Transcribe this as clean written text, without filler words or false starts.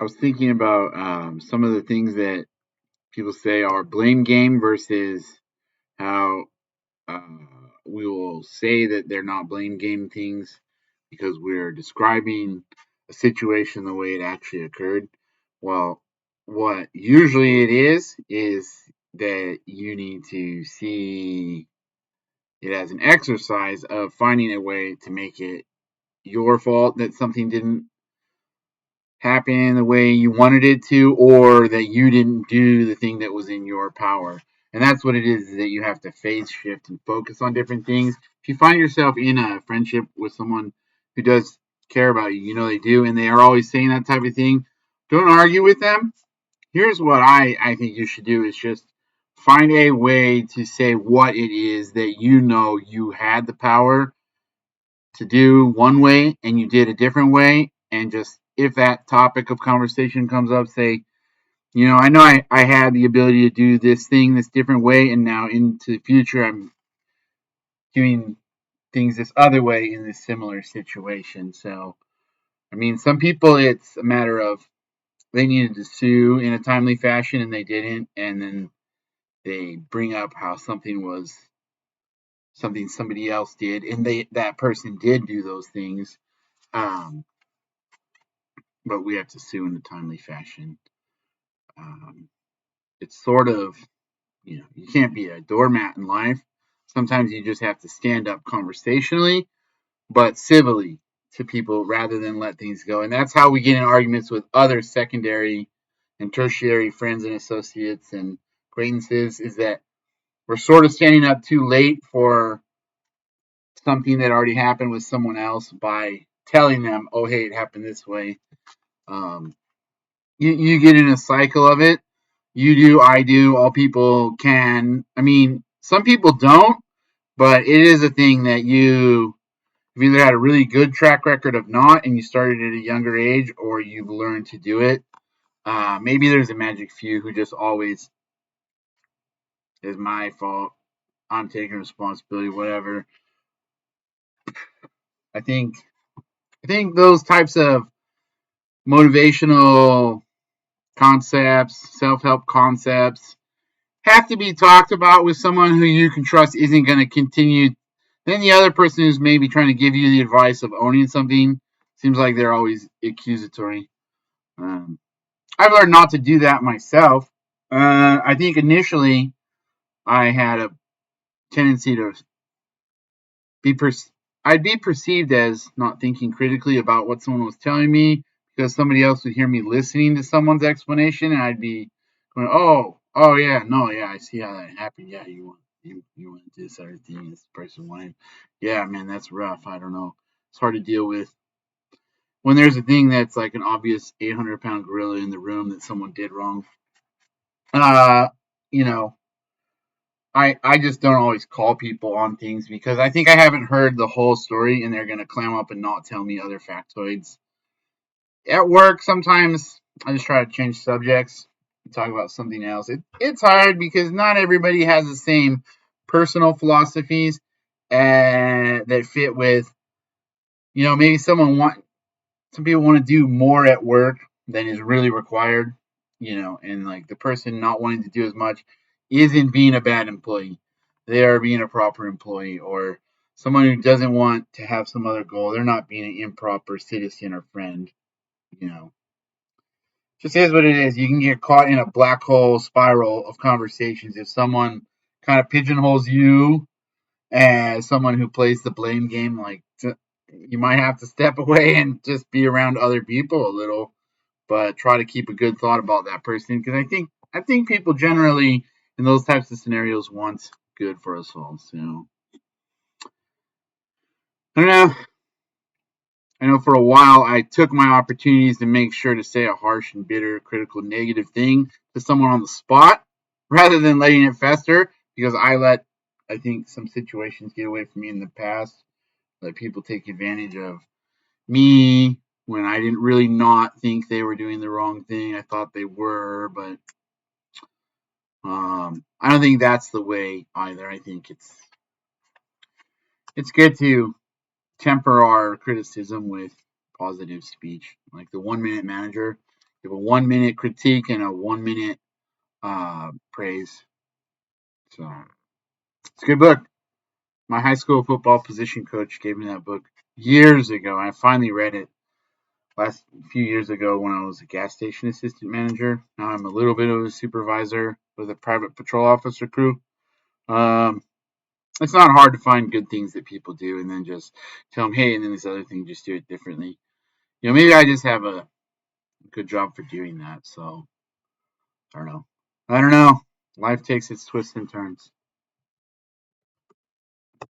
I was thinking about some of the things that people say are blame game versus how uh, we will say that they're not blame game things because we're describing a situation the way it actually occurred. Well, what usually it is that you need to see it as an exercise of finding a way to make it your fault that something didn't happen the way you wanted it to, or that you didn't do the thing that was in your power. And that's what it is that you have to phase shift and focus on different things. If you find yourself in a friendship with someone who does care about you, you know they do, and they are always saying that type of thing, don't argue with them. Here's what I think you should do is just find a way to say what it is that you know you had the power to do one way and you did a different way, and just if that topic of conversation comes up, say, I know I had the ability to do this thing this different way, and now into the future I'm doing things this other way in this similar situation. So I mean, some people it's a matter of they needed to sue in a timely fashion and they didn't, and then they bring up how something was something somebody else did and that person did do those things, um, but we have to sue in a timely fashion. Um, it's sort of, you can't be a doormat in life. Sometimes you just have to stand up conversationally, but civilly to people rather than let things go. And that's how we get in arguments with other secondary and tertiary friends and associates and acquaintances, is that we're sort of standing up too late for something that already happened with someone else by telling them, oh, hey, it happened this way. Um, you get in a cycle of it. You do, I do, all people can. I mean, some people don't, but it is a thing that you've either had a really good track record of not, and you started at a younger age, or you've learned to do it. Maybe there's a magic few who just always is my fault. I'm taking responsibility, whatever. I think I think those types of motivational concepts, self-help concepts, have to be talked about with someone who you can trust isn't going to continue. Then the other person who's maybe trying to give you the advice of owning something seems like they're always accusatory. I've learned not to do that myself. I think initially I had a tendency to be I'd be perceived as not thinking critically about what someone was telling me because somebody else would hear me listening to someone's explanation, and I'd be going, oh yeah, no, yeah, I see how that happened. Yeah, you want this other thing this person wanted. Yeah, man, that's rough. I don't know. It's hard to deal with when there's a thing that's like an obvious 800-pound gorilla in the room that someone did wrong. Uh, you know, I just don't always call people on things because I think I haven't heard the whole story and they're gonna clam up and not tell me other factoids. At work, sometimes I just try to change subjects and talk about something else. It's hard because not everybody has the same personal philosophies that fit with, maybe some people want to do more at work than is really required, and like the person not wanting to do as much isn't being a bad employee. They are being a proper employee, or someone who doesn't want to have some other goal. They're not being an improper citizen or friend, you know. Just is what it is. You can get caught in a black hole spiral of conversations if someone kind of pigeonholes you as someone who plays the blame game. Like, you might have to step away and just be around other people a little, but try to keep a good thought about that person because I think people generally in those types of scenarios want good for us all. So I don't know. I know for a while I took my opportunities to make sure to say a harsh and bitter, critical, negative thing to someone on the spot rather than letting it fester because I think some situations get away from me in the past. Let people take advantage of me when I didn't really not think they were doing the wrong thing. I thought they were, but I don't think that's the way either. I think it's good to temper our criticism with positive speech. Like the 1 minute manager, Give a 1-minute critique and a 1-minute praise. So it's a good book. My high school football position coach gave me that book years ago. I finally read it last few years ago when I was a gas station assistant manager. Now I'm a little bit of a supervisor with a private patrol officer crew. Um, it's not hard to find good things that people do and then just tell them, hey, and then this other thing, just do it differently. Maybe I just have a good job for doing that. So I don't know. Life takes its twists and turns.